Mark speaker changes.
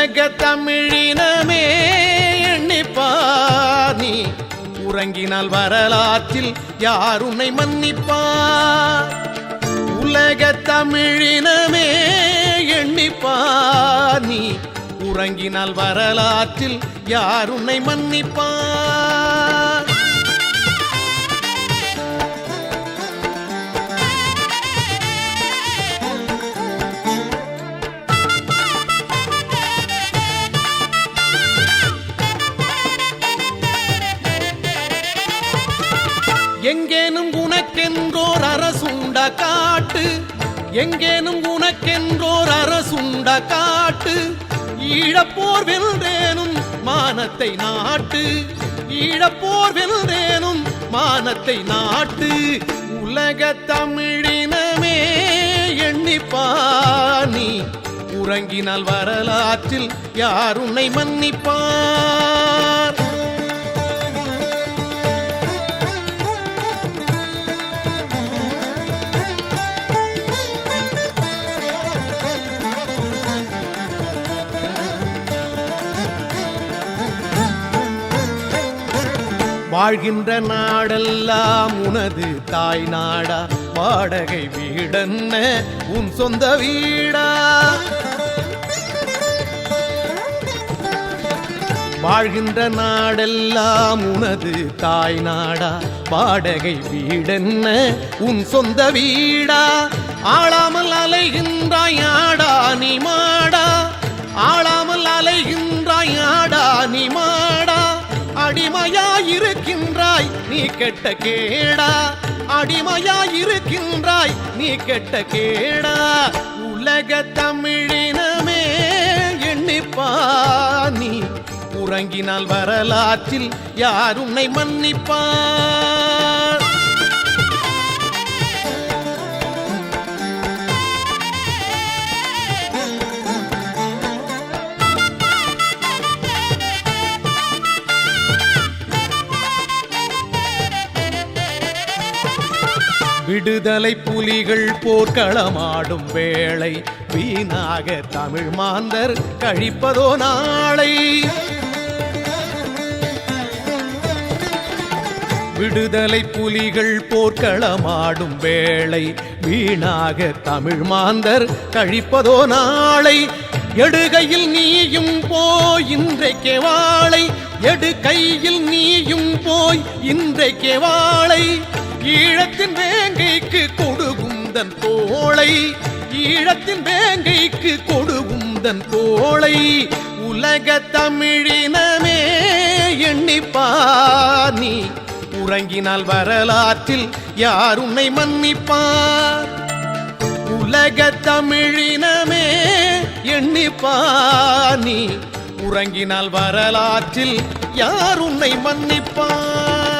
Speaker 1: உலக தமிழினமே எண்ணிப்பார் நீ உறங்கினால் வரலாற்றில் யார் உன்னை மன்னிப்பார். உலக தமிழினமே எண்ணிப்பார் நீ உறங்கினால் வரலாற்றில் யார் உன்னை மன்னிப்பார். எங்கேனும் உனக்கென்றோர் அரசுண்ட காட்டு, எங்கேனும் உனக்கென்றோர் அரசுண்ட காட்டு, ஈழப்போர் வெல்றேனும் மானத்தை நாட்டு, ஈழப்போர் வெல்றேனும் மானத்தை நாட்டு. உலக தமிழினமே எண்ணிப்பார் நீ உறங்கினால் வரலாற்றில் யார் உன்னை மன்னிப்பார். வாழ்கின்ற நாடெல்லாம் உனது தாய் நாடா, வாடகை வீடென்ன உன் சொந்த வீடா. வாழ்கின்ற நாடெல்லாம் உனது தாய் நாடா, வாடகை வீடென்ன உன் சொந்த வீடா. ஆளாமல் அலைகின்றாய் ஆடா நீ மாடா, ஆளாமல் அலைகின்றாய் ஆடா நீ மாடா. அடிமையாயிருக்கின்றாய் நீ கெட்ட கேடா, அடிமையாயிருக்கின்றாய் நீ கெட்ட கேடா. உலக தமிழினமே எண்ணிப்பார் நீ உறங்கினால் வரலாற்றில் யார் உன்னை மன்னிப்பார். விடுதலை புலிகள் போர்க்களமாடும் வேளை வீணாக தமிழ் மாந்தர் கழிப்பதோ நாளை. விடுதலை புலிகள் போர்க்களமாடும் வேளை வீணாக தமிழ் மாந்தர் கழிப்பதோ நாளை. எடுகையில் நீயும் போய் இன்றைக்கே வாளை, எடுகையில் நீயும் போய் இன்றைக்கே வாளை. ஈழத்தின் வேங்கைக்கு கொடுகுந்தன் தோளை, ஈழத்தின் வேங்கைக்கு கொடுகுந்தன் தோளை. உலக தமிழினமே எண்ணிப்பார் நீ உறங்கினால் வரலாற்றில் யார் உன்னை மன்னிப்பார். உலக தமிழினமே எண்ணிப்பார் நீ உறங்கினால் வரலாற்றில் யார் உன்னை மன்னிப்பார்.